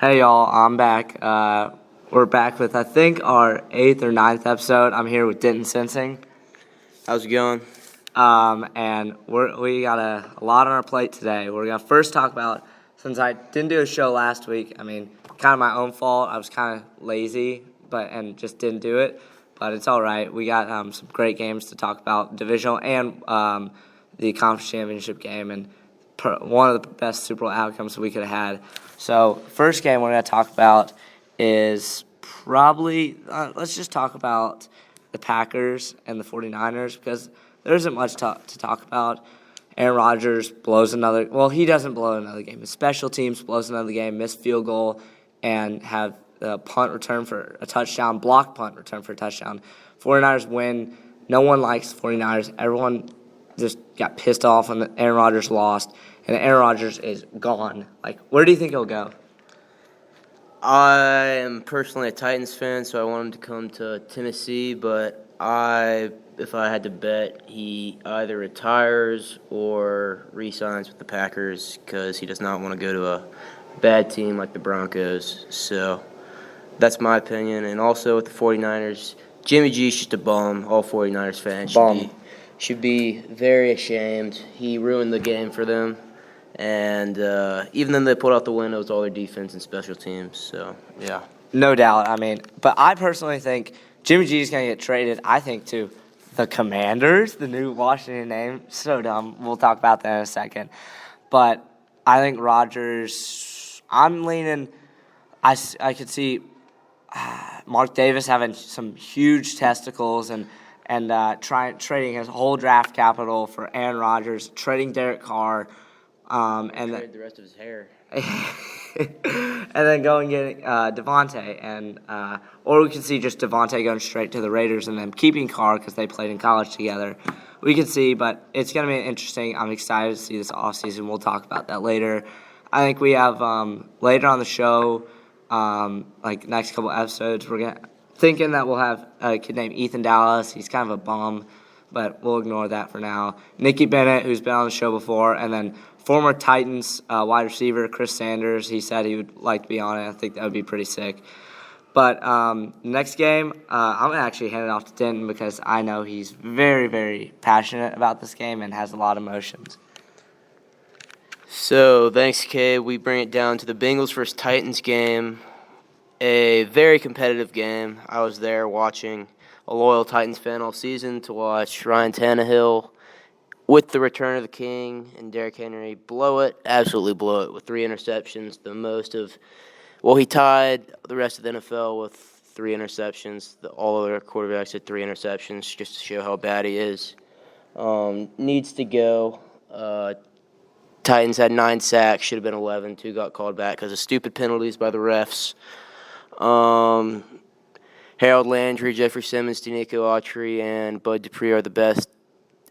Hey y'all, I'm back. We're back with I think our 8th or ninth episode. I'm here with Denton Sensing, How's it going? and we got a lot on our plate today. We're gonna first talk about, since I didn't do a show last week. I mean, kind of my own fault. I was kind of lazy, and just didn't do it. But it's all right. We got some great games to talk about, divisional and the conference championship game, and one of the best Super Bowl outcomes we could have had. So, first game we're going to talk about is probably, let's just talk about the Packers and the 49ers, because there isn't much to talk about. Aaron Rodgers blows another, well, he doesn't blow another game. His special teams blows another game, missed field goal, and have a punt return for a touchdown, block punt return for a touchdown. 49ers win. No one likes the 49ers. Everyone just got pissed off when Aaron Rodgers lost, and Aaron Rodgers is gone. Like, where do you think he'll go? I am personally a Titans fan, so I want him to come to Tennessee, but if I had to bet, he either retires or re-signs with the Packers because he does not want to go to a bad team like the Broncos. So that's my opinion. And also with the 49ers, Jimmy G's just a bum. All 49ers fans should be very ashamed. He ruined the game for them. And even then they pulled out the win, it was all their defense and special teams. So, yeah. No doubt. I mean, but I personally think Jimmy G is going to get traded, I think, to the Commanders, the new Washington name. So dumb. We'll talk about that in a second. But I think Rodgers, I'm leaning, I could see Mark Davis having some huge testicles and trading his whole draft capital for Aaron Rodgers, trading Derek Carr, and trade the rest of his hair, and then going and getting Devontae, or we could see just Devontae going straight to the Raiders and then keeping Carr because they played in college together. We could see, but it's going to be interesting. I'm excited to see this offseason. We'll talk about that later. I think we have later on the show, like next couple episodes, we're thinking that we'll have a kid named Ethan Dallas. He's kind of a bum, but we'll ignore that for now. Nicky Bennett, who's been on the show before, and then former Titans wide receiver Chris Sanders. He said he would like to be on it. I think that would be pretty sick. But next game, I'm going to actually hand it off to Denton because I know he's very, very passionate about this game and has a lot of emotions. So, thanks, Cabe. We bring it down to the Bengals versus Titans game. A very competitive game. I was there watching, a loyal Titans fan all season, to watch Ryan Tannehill with the return of the king and Derrick Henry absolutely blow it with 3 interceptions, the most of, well, he tied the rest of the NFL with 3 interceptions. All other quarterbacks had 3 interceptions just to show how bad he is. Needs to go. Titans had 9 sacks, should have been 11. 2 got called back because of stupid penalties by the refs. Harold Landry, Jeffrey Simmons, Danico Autry, and Bud Dupree are the best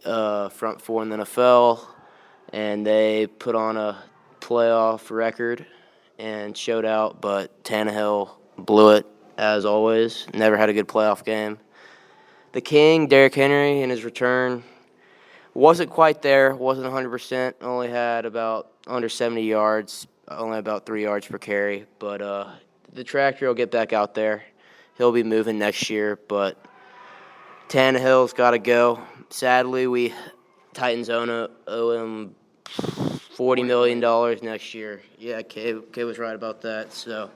front 4 in the NFL, and they put on a playoff record and showed out, but Tannehill blew it, as always. Never had a good playoff game. The King, Derrick Henry, in his return, wasn't quite there, wasn't 100%, only had about under 70 yards, only about 3 yards per carry, but the tractor will get back out there. He'll be moving next year, but Tannehill's got to go. Sadly, Titans owe him $40 million next year. Yeah, Cabe was right about that. So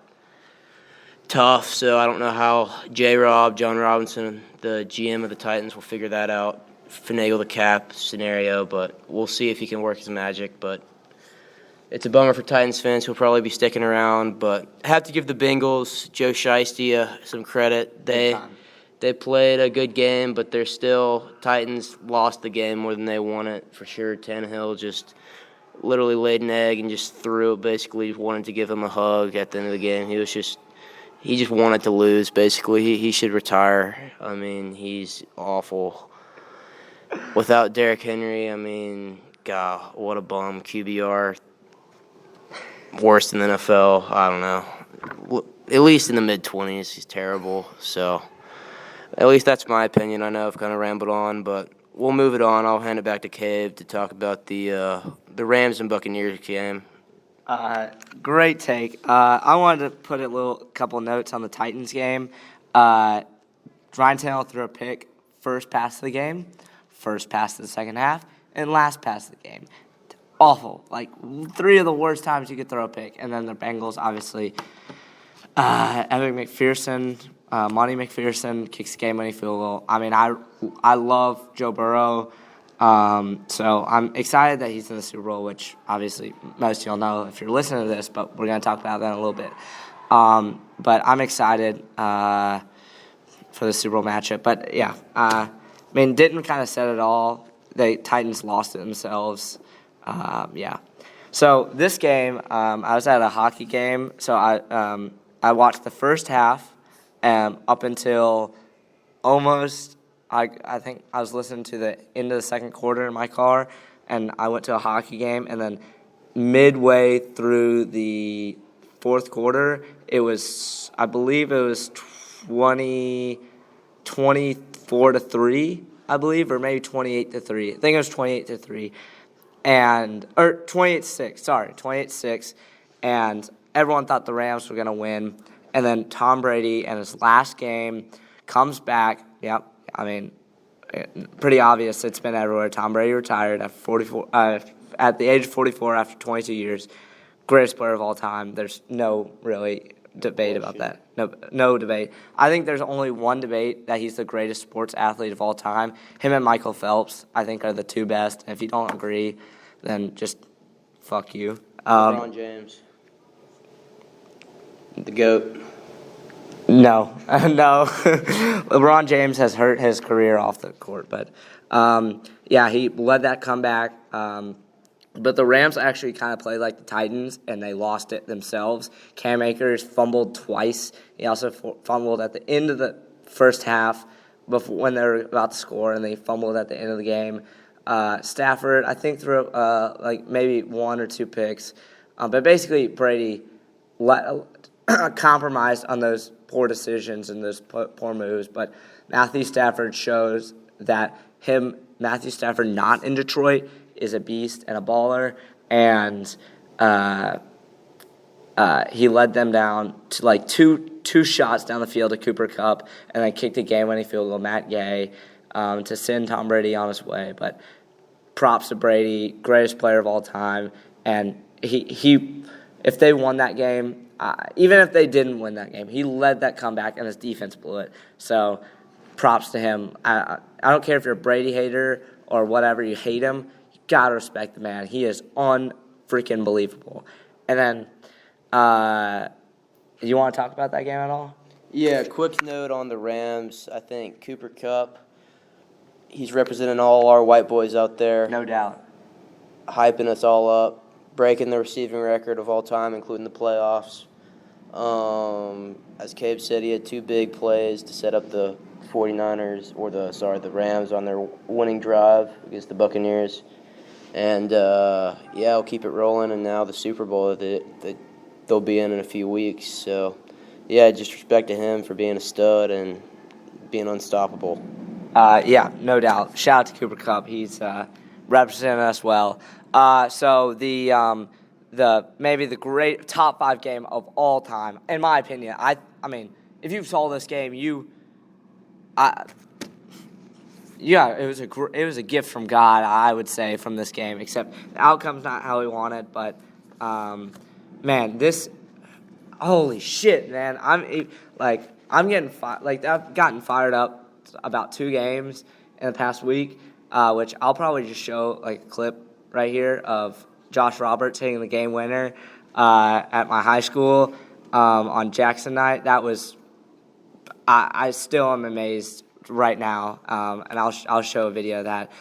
tough. So I don't know how John Robinson, the GM of the Titans, will figure that out, finagle the cap scenario. But we'll see if he can work his magic. But it's a bummer for Titans fans who'll probably be sticking around. But I have to give the Bengals, Joe Shiesty, some credit. They played a good game, but they're still – Titans lost the game more than they won it for sure. Tannehill just literally laid an egg and just threw it, basically wanted to give him a hug at the end of the game. He just wanted to lose, basically. He should retire. I mean, he's awful. Without Derrick Henry, I mean, God, what a bum. QBR, worst in the NFL. I don't know. At least in the mid-20s, he's terrible, so – at least that's my opinion. I know I've kind of rambled on, but we'll move it on. I'll hand it back to Cabe to talk about the Rams and Buccaneers game. Great take. I wanted to put a couple notes on the Titans game. Ryan Tannehill threw a pick, first pass of the game, first pass of the second half, and last pass of the game. Awful. Like, 3 of the worst times you could throw a pick. And then the Bengals, obviously, Evan McPherson, Monty McPherson kicks the game-winning field goal. I mean, I love Joe Burrow. So I'm excited that he's in the Super Bowl, which obviously most of y'all know if you're listening to this, but we're going to talk about that in a little bit. But I'm excited for the Super Bowl matchup. But, yeah, I mean, Denton kind of said it all. The Titans lost it themselves. Yeah. So this game, I was at a hockey game, so I watched the first half up until almost I think I was listening to the end of the second quarter in my car, and I went to a hockey game, and then midway through the fourth quarter, I believe it was 24-3, I believe, or maybe 28-3. I think it was 28-3. Or 28-6, sorry, 28-6, and everyone thought the Rams were going to win. And then Tom Brady, in his last game, comes back. Yep, I mean, pretty obvious. It's been everywhere. Tom Brady retired at the age of 44 after 22 years. Greatest player of all time. There's no really debate about that. No debate. I think there's only one debate that he's the greatest sports athlete of all time. Him and Michael Phelps, I think, are the 2 best. And if you don't agree, then just fuck you. LeBron James. The GOAT. No. LeBron James has hurt his career off the court. But, yeah, he led that comeback. But the Rams actually kind of played like the Titans, and they lost it themselves. Cam Akers fumbled twice. He also fumbled at the end of the first half when they were about to score, and they fumbled at the end of the game. Stafford, I think, threw like maybe 1 or 2 picks. But basically, Brady compromised on those poor decisions and those poor moves. But Matthew Stafford shows that Matthew Stafford not in Detroit is a beast and a baller. And he led them down to like two shots down the field to Cooper Kupp, and then kicked a game-winning field goal, Matt Gay, to send Tom Brady on his way. But props to Brady, greatest player of all time. And he if they won that game, even if they didn't win that game, he led that comeback, and his defense blew it. So props to him. I don't care if you're a Brady hater or whatever, you hate him, you got to respect the man. He is unfreaking believable. And then, you want to talk about that game at all? Yeah, quick note on the Rams. I think Cooper Kupp, he's representing all our white boys out there. No doubt. Hyping us all up, breaking the receiving record of all time, including the playoffs. As Cabe said, he had 2 big plays to set up the 49ers, the Rams on their winning drive against the Buccaneers. And, I'll keep it rolling. And now the Super Bowl that they'll be in a few weeks. So, yeah, just respect to him for being a stud and being unstoppable. Yeah, no doubt. Shout out to Cooper Kupp. He's representing us well. So maybe the great top 5 game of all time, in my opinion. I mean, if you saw this game, it was a gift from God, I would say, from this game. Except the outcome's not how we wanted, but man, holy shit, man! I've gotten fired up about 2 games in the past week, which I'll probably just show like a clip right here of Josh Roberts hitting the game winner at my high school on Jackson night. That was, I still am amazed right now, and I'll show a video of that.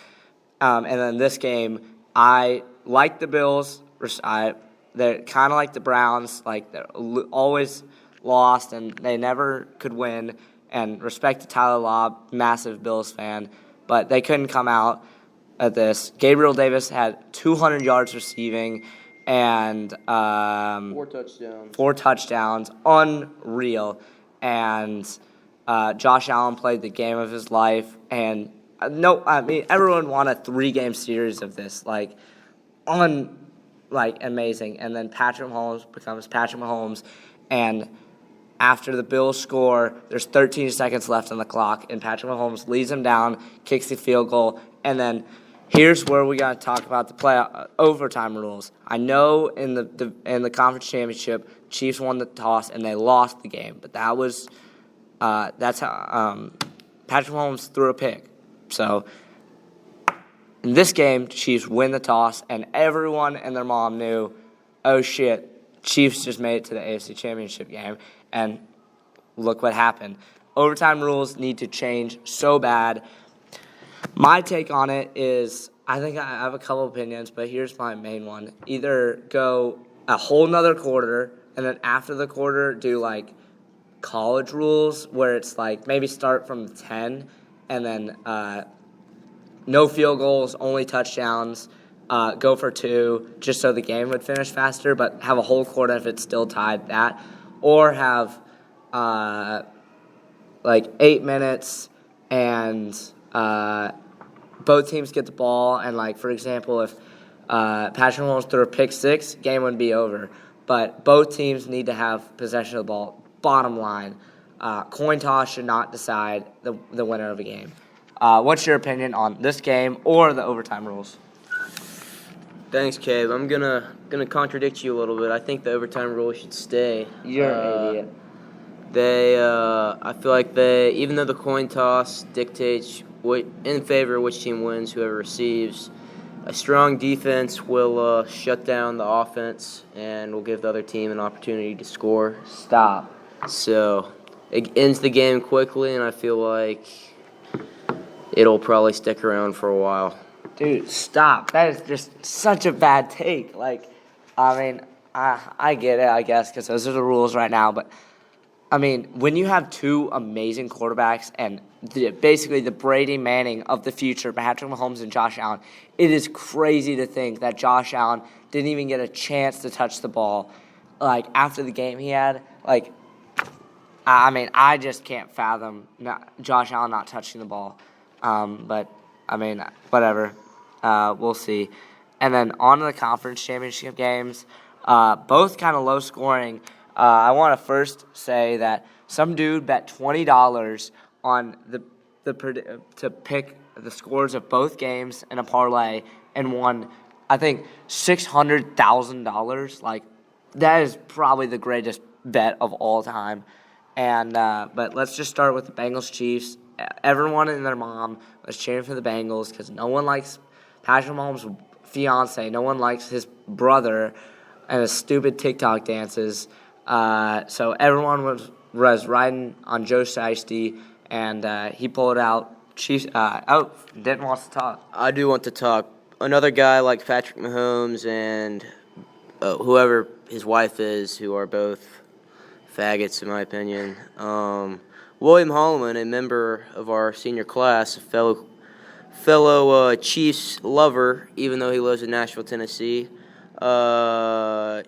And then this game, I like the Bills. They're kind of like the Browns, like they're always lost and they never could win. And respect to Tyler Lobb, massive Bills fan, but they couldn't come out at this. Gabriel Davis had 200 yards receiving and 4 touchdowns. 4 touchdowns, unreal. And Josh Allen played the game of his life. And everyone won a 3-game series of this, like like amazing, and then Patrick Mahomes becomes Patrick Mahomes, and after the Bills score, there's 13 seconds left on the clock, and Patrick Mahomes leads them down, kicks the field goal, and then here's where we got to talk about the overtime rules. I know in the conference championship, Chiefs won the toss and they lost the game, but that's how Patrick Mahomes threw a pick. So in this game, Chiefs win the toss, and everyone and their mom knew, oh shit, Chiefs just made it to the AFC Championship game, and look what happened. Overtime rules need to change so bad. My take on it is, I think I have a couple opinions, but here's my main one. Either go a whole nother quarter, and then after the quarter do like college rules where it's like maybe start from 10, and then no field goals, only touchdowns, go for 2, just so the game would finish faster, but have a whole quarter if it's still tied, that. Or have like 8 minutes and both teams get the ball, and like, for example, if Patrick Mahomes threw a pick 6, game would be over. But both teams need to have possession of the ball. Bottom line, coin toss should not decide the winner of a game. What's your opinion on this game or the overtime rules? Thanks, Cabe. I'm gonna contradict you a little bit. I think the overtime rule should stay. You're an idiot. I feel like even though the coin toss dictates in favor of which team wins, whoever receives, a strong defense will shut down the offense and will give the other team an opportunity to score. Stop. So it ends the game quickly, and I feel like it'll probably stick around for a while. Dude, stop. That is just such a bad take. Like, I mean, I get it, I guess, because those are the rules right now. But, I mean, when you have two amazing quarterbacks and basically the Brady Manning of the future, Patrick Mahomes and Josh Allen, it is crazy to think that Josh Allen didn't even get a chance to touch the ball. Like, after the game he had, like, I mean, I just can't fathom Josh Allen not touching the ball. But, I mean, whatever. We'll see. And then on to the conference championship games, both kind of low scoring. I want to first say that some dude bet $20 on to pick the scores of both games in a parlay and won, I think, $600,000. Like, that is probably the greatest bet of all time. And but let's just start with the Bengals Chiefs. Everyone and their mom was cheering for the Bengals because no one likes Patrick Mahomes' fiance. No one likes his brother and his stupid TikTok dances. So everyone was riding on Joe Shiesty, and he pulled out Chiefs. Denton wants to talk. I do want to talk. Another guy like Patrick Mahomes and whoever his wife is, who are both faggots in my opinion. William Holloman, a member of our senior class, a fellow Chiefs lover, even though he lives in Nashville, Tennessee. I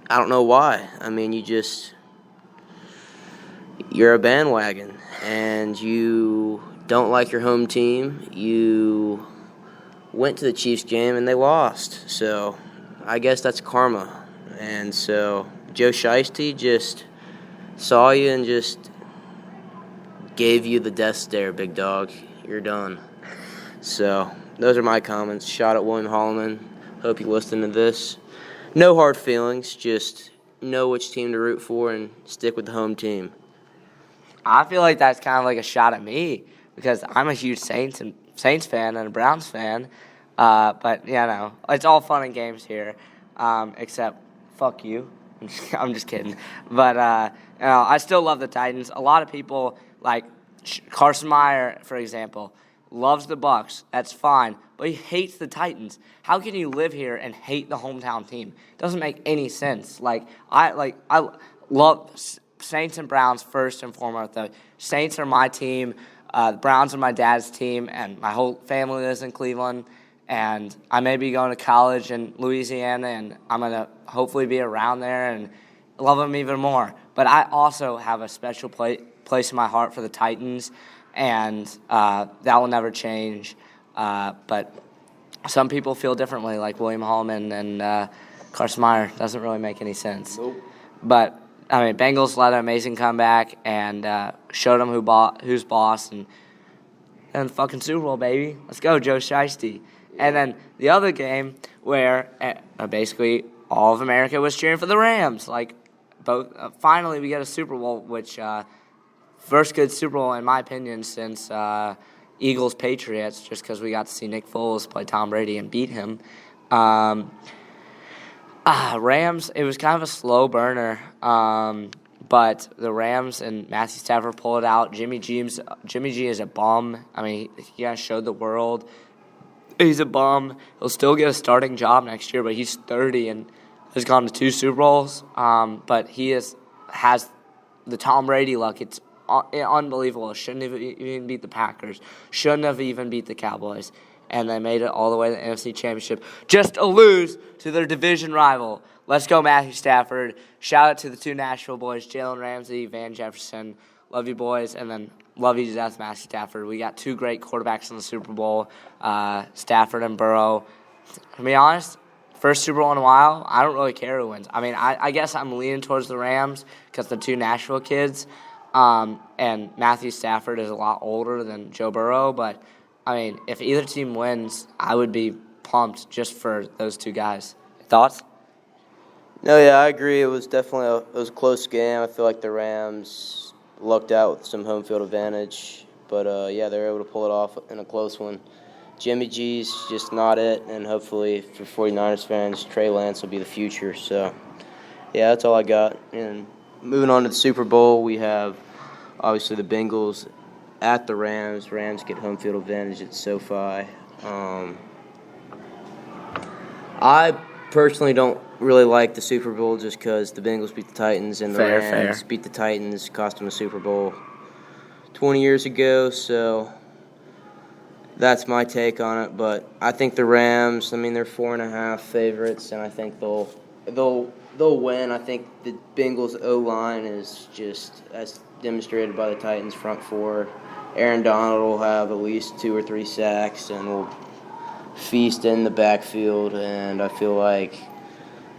don't know why. I mean, you're a bandwagon, and you don't like your home team. You went to the Chiefs game, and they lost. So I guess that's karma. And so Joe Shiesty just saw you and just gave you the death stare, big dog. You're done. So those are my comments. Shot at William Holloman. Hope you listen to this. No hard feelings. Just know which team to root for and stick with the home team. I feel like that's kind of like a shot at me because I'm a huge Saints fan and a Browns fan. But, it's all fun and games here, except fuck you. I'm just kidding. But, I still love the Titans. A lot of people, like Carson Meyer, for example, loves the Bucs. That's fine. But he hates the Titans. How can you live here and hate the hometown team? Doesn't make any sense. I love Saints and Browns first and foremost. The Saints are my team. The Browns are my dad's team, and my whole family lives in Cleveland. And I may be going to college in Louisiana, and I'm going to hopefully be around there and love them even more. But I also have a special place in my heart for the Titans, and that will never change. But some people feel differently, like William Hallman and Carson Meyer. Doesn't really make any sense. Nope. But, I mean, Bengals led an amazing comeback and showed them who's boss. And fucking Super Bowl, baby. Let's go, Joe Shiesty. And then the other game where basically all of America was cheering for the Rams. Like, finally we get a Super Bowl, which first good Super Bowl, in my opinion, since Eagles-Patriots, just because we got to see Nick Foles play Tom Brady and beat him. Rams, it was kind of a slow burner, but the Rams and Matthew Stafford pulled it out. Jimmy G is a bum. I mean, he kind of showed the world he's a bum. He'll still get a starting job next year, but he's 30 and has gone to 2 Super Bowls. But he has the Tom Brady luck. It's unbelievable. Shouldn't have even beat the Packers. Shouldn't have even beat the Cowboys. And they made it all the way to the NFC Championship just to lose to their division rival. Let's go, Matthew Stafford. Shout out to the 2 Nashville boys, Jalen Ramsey, Van Jefferson. Love you, boys. And then love you to death, Matthew Stafford. We got 2 great quarterbacks in the Super Bowl, Stafford and Burrow. To be honest, first Super Bowl in a while, I don't really care who wins. I mean, I guess I'm leaning towards the Rams because the 2 Nashville kids. And Matthew Stafford is a lot older than Joe Burrow, but I mean, if either team wins, I would be pumped just for those 2 guys. Thoughts? No, yeah, I agree. It was definitely a close game. I feel like the Rams lucked out with some home field advantage. But, yeah, they were able to pull it off in a close one. Jimmy G's just not it, and hopefully for 49ers fans, Trey Lance will be the future. So, yeah, that's all I got. And moving on to the Super Bowl, we have obviously the Bengals at the Rams. Rams get home field advantage at SoFi. I personally don't really like the Super Bowl just because the Bengals beat the Titans and the Rams beat the Titans, cost them a Super Bowl 20 years ago. So that's my take on it. But I think the Rams, I mean, they're 4.5 favorites, and I think they'll win. I think the Bengals O-line is just as demonstrated by the Titans front 4. Aaron Donald will have at least 2 or 3 sacks and will feast in the backfield. And I feel like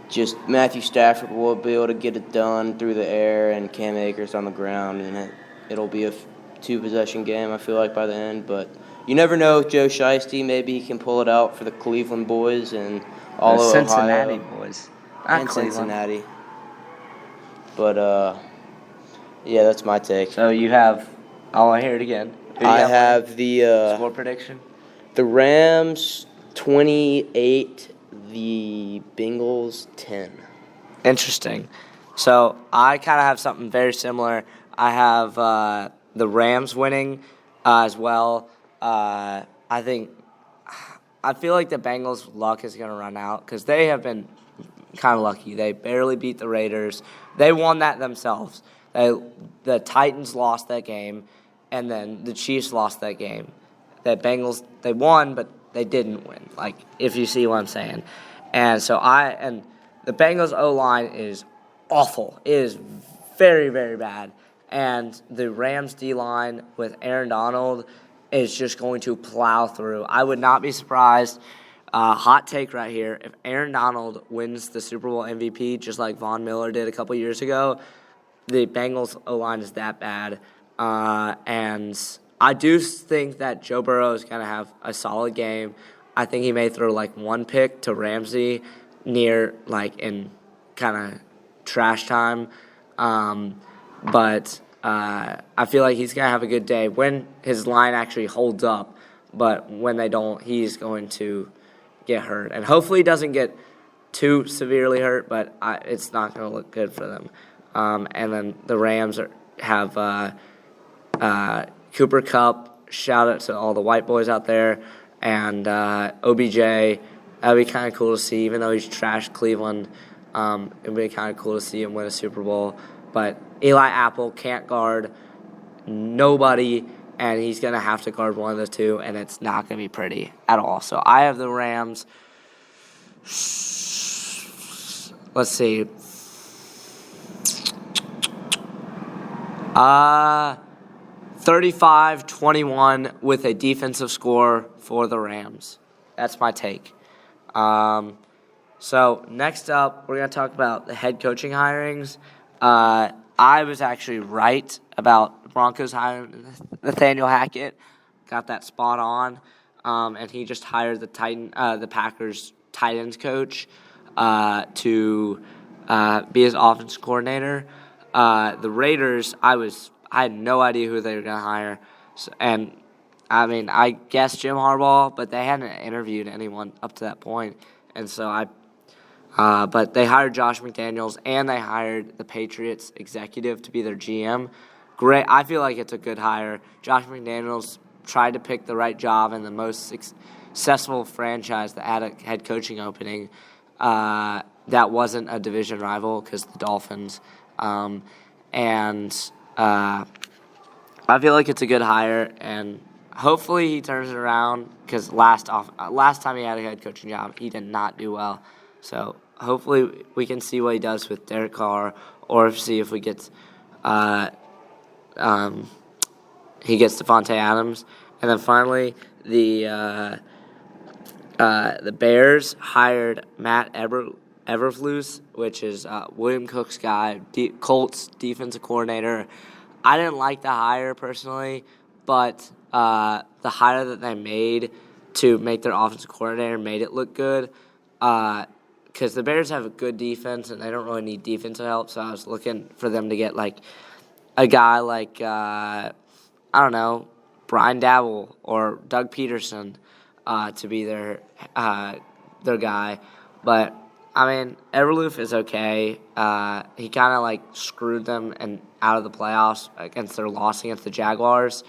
just Matthew Stafford will be able to get it done through the air and Cam Akers on the ground. And it'll be a 2-possession game, I feel like, by the end. But you never know with Joe Shiesty. Maybe he can pull it out for the Cleveland boys and all of Cincinnati Ohio. boys. And Cincinnati. But, yeah, that's my take. So you have... Oh, I hear it again. I have the score prediction. The Rams 28, the Bengals 10. Interesting. So I kind of have something very similar. I have the Rams winning as well. I feel like the Bengals' luck is going to run out because they have been kind of lucky. They barely beat the Raiders. They won that themselves. The Titans lost that game. And then the Chiefs lost that game. The Bengals, they won, but they didn't win, like, if you see what I'm saying. And so the Bengals O-line is awful. It is very, very bad. And the Rams D-line with Aaron Donald is just going to plow through. I would not be surprised, hot take right here, if Aaron Donald wins the Super Bowl MVP just like Von Miller did a couple years ago. The Bengals O-line is that bad. And I do think that Joe Burrow is going to have a solid game. I think he may throw like 1 pick to Ramsey near like in kind of trash time. But I feel like he's going to have a good day when his line actually holds up. But when they don't, he's going to get hurt. And hopefully he doesn't get too severely hurt, but it's not going to look good for them. And then the Rams have... Cooper Kupp, shout out to all the white boys out there, and OBJ. That'd be kind of cool to see, even though he's trashed Cleveland. It'd be kind of cool to see him win a Super Bowl. But Eli Apple can't guard nobody, and he's going to have to guard one of the 2, and it's not going to be pretty at all. So I have the Rams. Let's see. 35-21 with a defensive score for the Rams. that's my take. So next up, we're going to talk about the head coaching hirings. I was actually right about Broncos hiring Nathaniel Hackett. Got that spot on. And he just hired the Packers tight ends coach to be his offense coordinator. The Raiders, I had no idea who they were going to hire. And, I mean, I guessed Jim Harbaugh, but they hadn't interviewed anyone up to that point. And so but they hired Josh McDaniels, and they hired the Patriots executive to be their GM. Great. I feel like it's a good hire. Josh McDaniels tried to pick the right job in the most successful franchise that had a head coaching opening that wasn't a division rival, because the Dolphins. I feel like it's a good hire, and hopefully he turns it around, because last time he had a head coaching job, he did not do well. So hopefully we can see what he does with Derek Carr, or see if he gets Devontae Adams. And then finally, the Bears hired Matt Eberflus, which is William Cook's guy, Colts defensive coordinator. I didn't like the hire personally, but the hire that they made to make their offensive coordinator made it look good. Because the Bears have a good defense, and they don't really need defensive help, so I was looking for them to get, like, a guy like, I don't know, Brian Dabble or Doug Peterson to be their guy. But, I mean, Everloof is okay. He kind of, like, screwed them out of the playoffs against their loss against the Jaguars.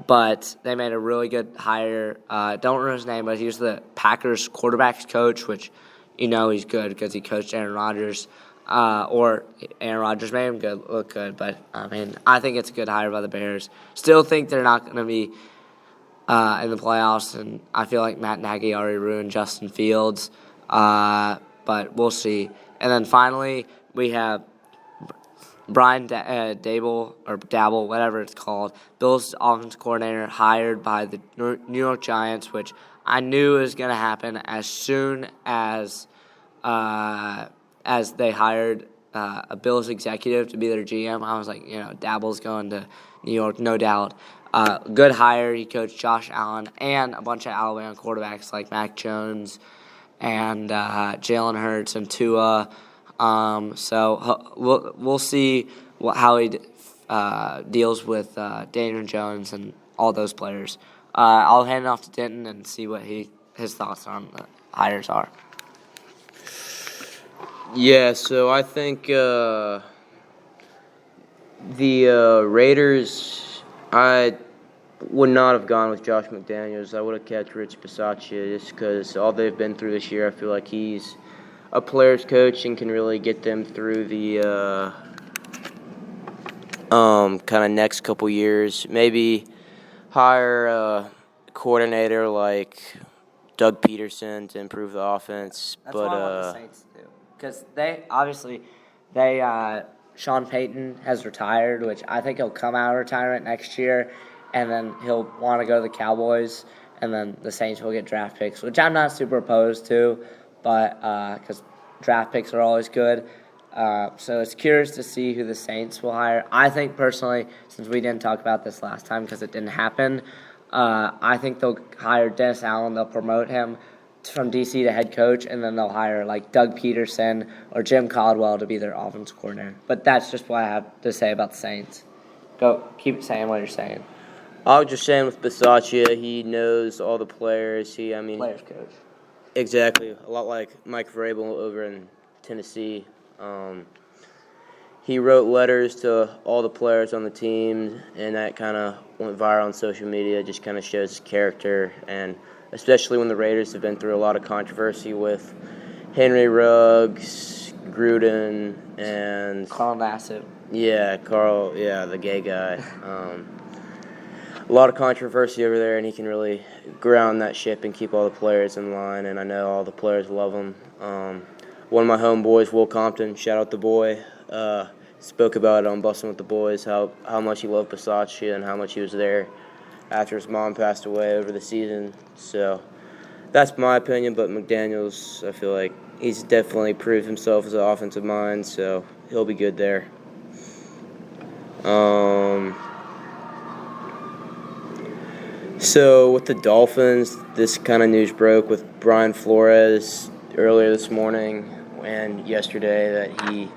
But they made a really good hire. Don't remember his name, but he was the Packers quarterbacks coach, which, he's good because he coached Aaron Rodgers. Or Aaron Rodgers made him look good. But, I mean, I think it's a good hire by the Bears. Still think they're not going to be in the playoffs, and I feel like Matt Nagy already ruined Justin Fields. But we'll see. And then finally, we have Brian Dabble, whatever it's called, Bills offense coordinator, hired by the New York Giants, which I knew was going to happen as soon as they hired a Bills executive to be their GM. I was like, Dabble's going to New York, no doubt. Good hire. He coached Josh Allen and a bunch of Alabama quarterbacks like Mac Jones and Jalen Hurts and Tua. So we'll see how he deals with Daniel Jones and all those players. I'll hand it off to Denton and see what his thoughts on the hires are. Yeah, so I think the Raiders, I would not have gone with Josh McDaniels. I would have kept Rich Bisaccia just because all they've been through this year. I feel like he's a player's coach and can really get them through the kind of next couple years. Maybe hire a coordinator like Doug Peterson to improve the offense. That's what I want the Saints to do. Because Sean Payton has retired, which I think he'll come out of retirement next year, and then he'll want to go to the Cowboys, and then the Saints will get draft picks, which I'm not super opposed to, but because draft picks are always good. So it's curious to see who the Saints will hire. I think personally, since we didn't talk about this last time because it didn't happen, I think they'll hire Dennis Allen. They'll promote him from DC to head coach, and then they'll hire like Doug Peterson or Jim Caldwell to be their offense coordinator. But that's just what I have to say about the Saints. Go, keep saying what you're saying. I was just saying with Bisaccia, he knows all the players. Players coach. Exactly, a lot like Mike Vrabel over in Tennessee. He wrote letters to all the players on the team, and that kind of went viral on social media. Just kind of shows his character, and especially when the Raiders have been through a lot of controversy with Henry Ruggs, Gruden, and Carl Nassib. Carl, the gay guy. A lot of controversy over there, and he can really ground that ship and keep all the players in line, and I know all the players love him. One of my homeboys, Will Compton, shout out the boy, spoke about it on Bussin' with the Boys, how much he loved Bisaccia and how much he was there after his mom passed away over the season. So that's my opinion, but McDaniels, I feel like he's definitely proved himself as an offensive mind, so he'll be good there. So with the Dolphins, this kind of news broke with Brian Flores earlier this morning and yesterday that he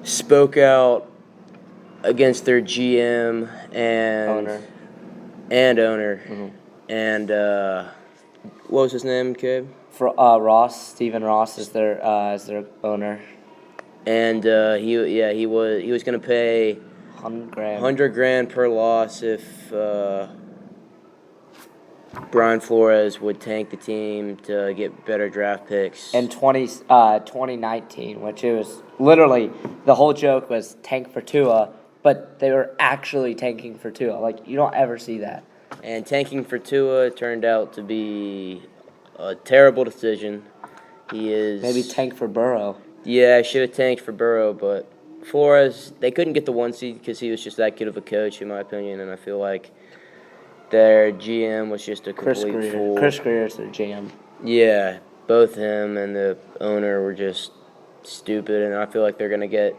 spoke out against their GM and Owner. Mm-hmm. And what was his name, Cabe? Stephen Ross is their owner. And he was gonna pay $100,000 per loss if Brian Flores would tank the team to get better draft picks. In 2019, which it was literally the whole joke was tank for Tua, but they were actually tanking for Tua. Like, you don't ever see that. And tanking for Tua turned out to be a terrible decision. Maybe tank for Burrow. Yeah, I should have tanked for Burrow, but Flores, they couldn't get the 1 seed because he was just that good of a coach, in my opinion, and I feel like their GM was just a complete fool. Chris Greer's their GM. Yeah, both him and the owner were just stupid, and I feel like they're going to get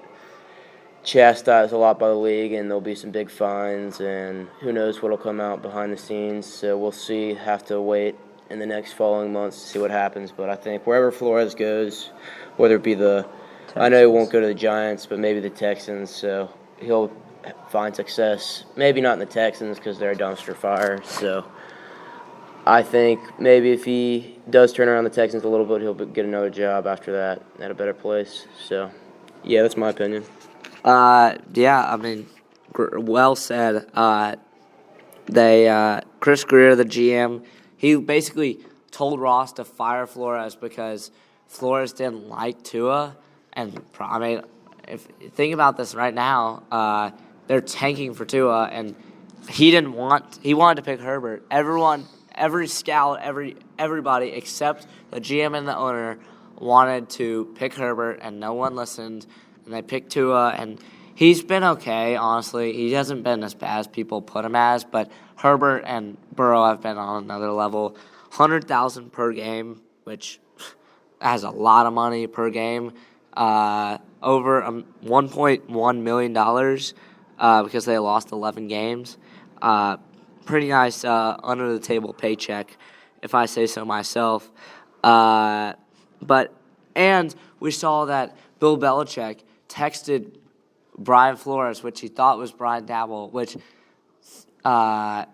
chastised a lot by the league, and there'll be some big fines, and who knows what'll come out behind the scenes. So we'll see. Have to wait in the next following months to see what happens. But I think wherever Flores goes, whether it be I know he won't go to the Giants, but maybe the Texans. So he'll find success. Maybe not in the Texans because they're a dumpster fire. So I think maybe if he does turn around the Texans a little bit, he'll get another job after that at a better place. So yeah, that's my opinion. Yeah, I mean, well said. Chris Greer, the GM, he basically told Ross to fire Flores because Flores didn't like Tua. And I mean, if think about this right now, they're tanking for Tua, and he wanted to pick Herbert. Every scout, everybody except the GM and the owner wanted to pick Herbert, and no one listened. And they picked Tua, and he's been okay, honestly. He hasn't been as bad as people put him as, but Herbert and Burrow have been on another level. $100,000 per game, which has a lot of money per game. Over $1.1 million because they lost 11 games. Pretty nice under-the-table paycheck, if I say so myself. And we saw that Bill Belichick texted Brian Flores, which he thought was Brian Dabble, which no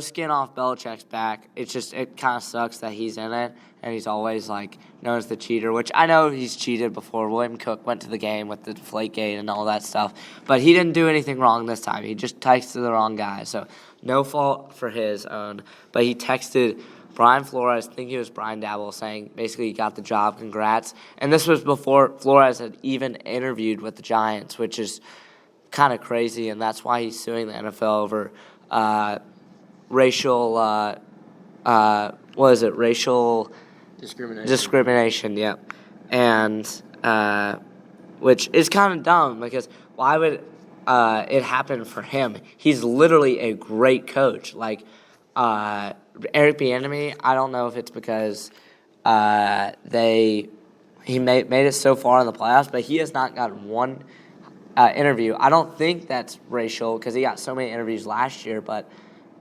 skin off Belichick's back. It's just it kind of sucks that he's in it, and he's always like known as the cheater, which I know he's cheated before. William Cook went to the game with the Deflategate and all that stuff, but he didn't do anything wrong this time. He just texted the wrong guy, so no fault for his own. But he texted Brian Flores, I think he was Brian Dabble, saying basically he got the job, congrats. And this was before Flores had even interviewed with the Giants, which is kind of crazy, and that's why he's suing the NFL over racial discrimination, yep. And which is kind of dumb because why would it happen for him? He's literally a great coach. Like, Eric Bieniemy, I don't know if it's because he made it so far in the playoffs, but he has not gotten one interview. I don't think that's racial because he got so many interviews last year, but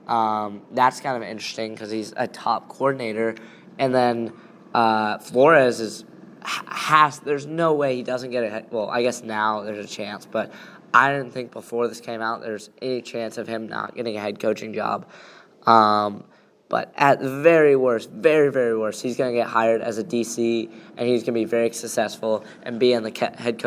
that's kind of interesting because he's a top coordinator. And then Flores there's no way he doesn't get it. Well, I guess now there's a chance, but I didn't think before this came out there's any chance of him not getting a head coaching job. But at the very worst, very, very worst, he's going to get hired as a DC, and he's going to be very successful and be in the head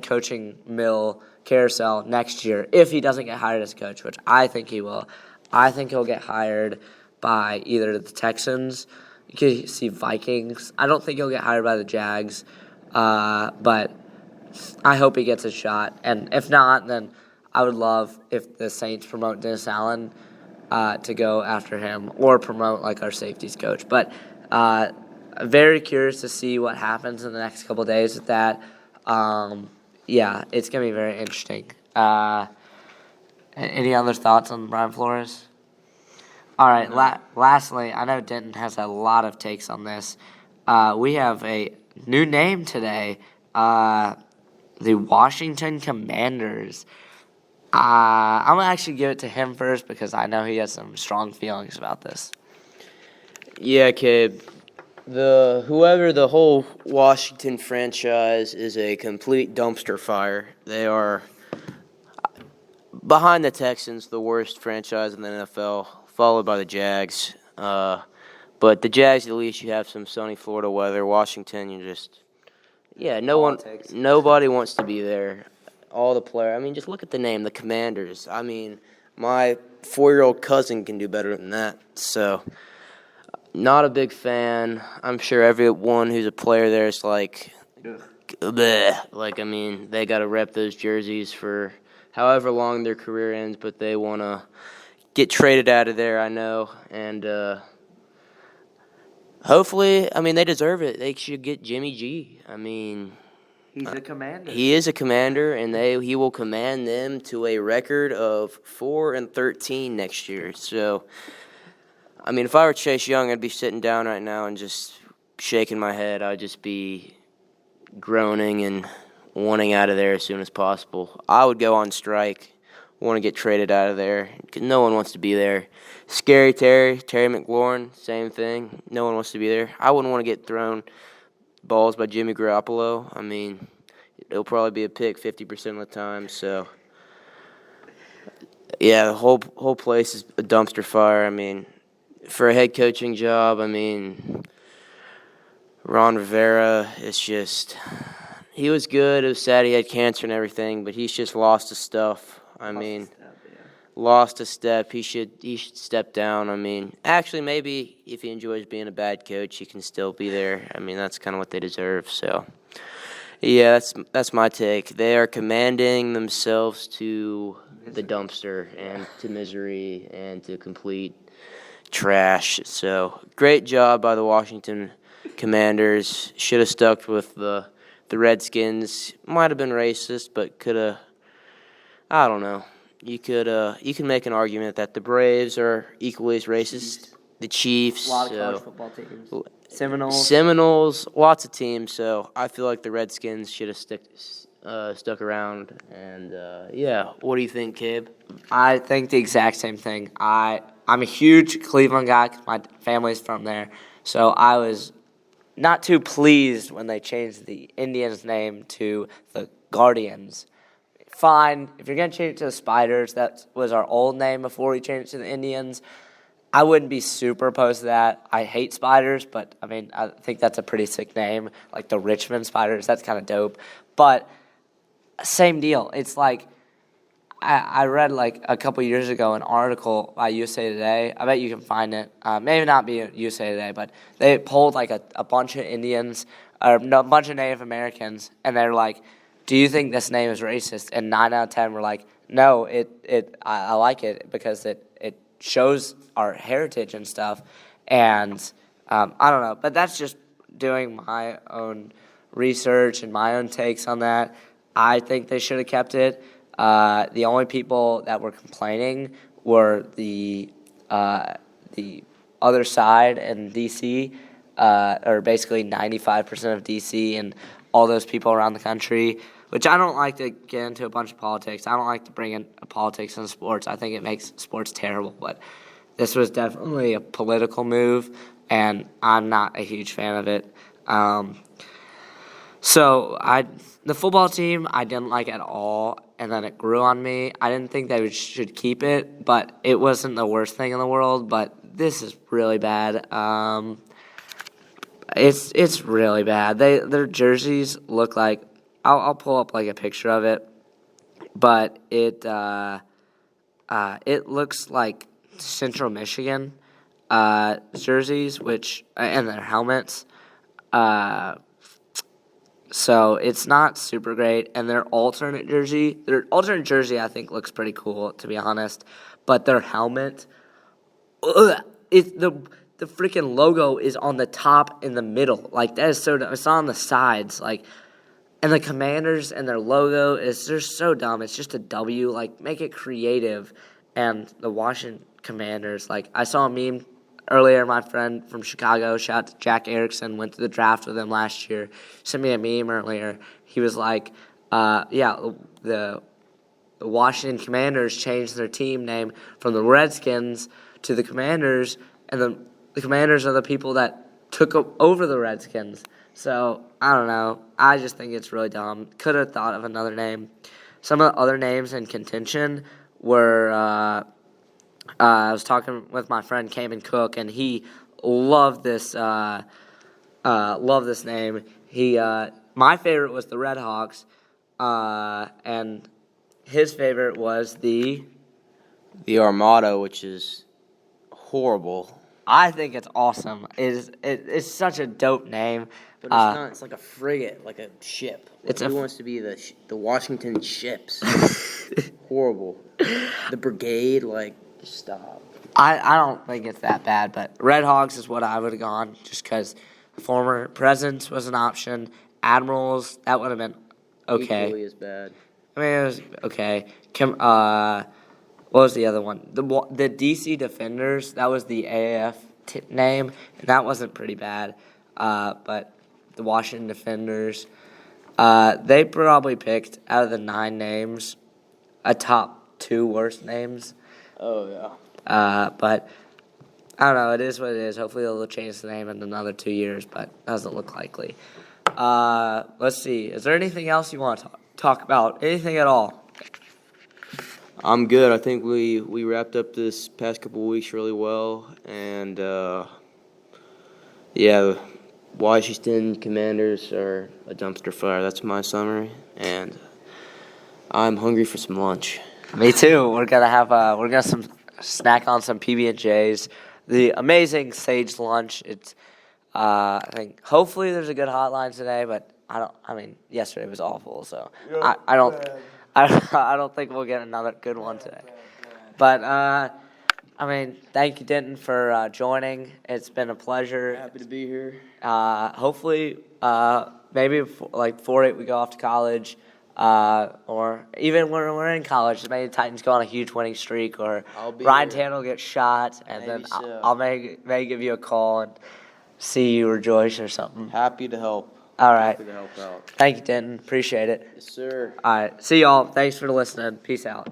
coaching mill carousel next year if he doesn't get hired as a coach, which I think he will. I think he'll get hired by either the Texans, you could see Vikings. I don't think he'll get hired by the Jags, but I hope he gets a shot. And if not, then I would love if the Saints promote Dennis Allen to go after him or promote like our safeties coach. But very curious to see what happens in the next couple of days with that. Yeah, it's going to be very interesting. Any other thoughts on Brian Flores? All right. Lastly, I know Denton has a lot of takes on this. We have a new name today. The Washington Commanders. I'm gonna actually give it to him first because I know he has some strong feelings about this. Yeah, Cabe. Whoever the whole Washington franchise is a complete dumpster fire. They are behind the Texans, the worst franchise in the NFL, followed by the Jags. But the Jags, at least you have some sunny Florida weather. Washington, you just nobody wants to be there. All the players. I mean, just look at the name, the Commanders. I mean, my 4-year-old cousin can do better than that. So, not a big fan. I'm sure everyone who's a player there is like, bleh. Like, I mean, they got to rep those jerseys for however long their career ends, but they want to get traded out of there, I know. And hopefully, I mean, they deserve it. They should get Jimmy G. I mean, he's a commander. He is a commander, and he will command them to a record of 4-13 next year. So, I mean, if I were Chase Young, I'd be sitting down right now and just shaking my head. I'd just be groaning and wanting out of there as soon as possible. I would go on strike, want to get traded out of there, because no one wants to be there. Scary Terry McLaurin, same thing. No one wants to be there. I wouldn't want to get thrown balls by Jimmy Garoppolo. I mean, it'll probably be a pick 50% of the time. So, yeah, the whole place is a dumpster fire. I mean, for a head coaching job, I mean, Ron Rivera, it's just, he was good. It was sad he had cancer and everything, but he's just lost his stuff. I mean, lost a step. He should step down. I mean, actually, maybe if he enjoys being a bad coach, he can still be there. I mean, that's kind of what they deserve. So, yeah, that's my take. They are commanding themselves to the dumpster and to misery and to complete trash. So, great job by the Washington Commanders. Should have stuck with the Redskins. Might have been racist, but could have. I don't know. You can make an argument that the Braves are equally as racist. The Chiefs, a lot of college football teams. Seminoles, lots of teams. So I feel like the Redskins should have stuck around. And yeah, what do you think, Cabe? I think the exact same thing. I'm a huge Cleveland guy 'cause my family's from there. So I was not too pleased when they changed the Indians' name to the Guardians. Fine, if you're going to change it to the Spiders, that was our old name before we changed it to the Indians. I wouldn't be super opposed to that. I hate Spiders, but, I mean, I think that's a pretty sick name. Like the Richmond Spiders, that's kind of dope. But same deal. It's like I read, like, a couple years ago an article by USA Today. I bet you can find it. Maybe not be USA Today, but they polled, like, a bunch of Indians, or no, a bunch of Native Americans, and they're like, do you think this name is racist? And 9 out of 10 were like, no, I like it because it shows our heritage and stuff. And I don't know, but that's just doing my own research and my own takes on that. I think they should have kept it. The only people that were complaining were the other side in D.C., or basically 95% of D.C. and all those people around the country, which I don't like to get into a bunch of politics. I don't like to bring in politics into sports. I think it makes sports terrible. But this was definitely a political move, and I'm not a huge fan of it. So the football team I didn't like at all, and then it grew on me. I didn't think they should keep it, but it wasn't the worst thing in the world. But this is really bad. It's really bad. Their jerseys look like. I'll pull up like a picture of it, but it looks like Central Michigan jerseys, and their helmets. So it's not super great, and their alternate jersey I think looks pretty cool, to be honest, but their helmet, the freaking logo is on the top in the middle. Like, that is so. It's not on the sides. Like, And the Commanders and their logo they're so dumb. It's just a W. Like, make it creative. And the Washington Commanders, like, I saw a meme earlier. My friend from Chicago, shout out to Jack Erickson, went to the draft with him last year. Sent me a meme earlier. He was like, the Washington Commanders changed their team name from the Redskins to the Commanders, and the Commanders are the people that took over the Redskins. So, I don't know. I just think it's really dumb. Could have thought of another name. Some of the other names in contention were, I was talking with my friend Cabe Cook, and he loved this name. My favorite was the Red Hawks, and his favorite was the Armada, which is horrible. I think it's awesome. It's such a dope name. But it's not. It's like a frigate, like a ship. Who wants to be the Washington ships? Horrible. The brigade, like, stop. I don't think it's that bad, but Red Hawks is what I would have gone, just because former Presidents was an option. Admirals, that would have been okay. Equally as bad. I mean, it was okay. What was the other one? The DC Defenders, that was the AAF name, and that wasn't pretty bad. But the Washington Defenders, they probably picked, out of the 9 names, a top 2 worst names. Oh, yeah. But I don't know. It is what it is. Hopefully they'll change the name in another 2 years, but doesn't look likely. Let's see. Is there anything else you want to talk about? Anything at all? I'm good. I think we wrapped up this past couple of weeks really well, and the Washington Commanders are a dumpster fire. That's my summary, and I'm hungry for some lunch. Me too. We're gonna snack on some PB&Js. The amazing Sage lunch. It's I think hopefully there's a good hotline today, but yesterday was awful, so I don't think we'll get another good one today. But thank you, Denton, for joining. It's been a pleasure. Happy to be here. Hopefully, maybe before we go off to college, or even when we're in college, maybe the Titans go on a huge winning streak, or Ryan Tannehill gets shot, and maybe then so. I'll may give you a call and see you rejoice or something. Happy to help. All right. Happy to help out. Thank you, Denton. Appreciate it. Yes, sir. All right. See y'all. Thanks for listening. Peace out.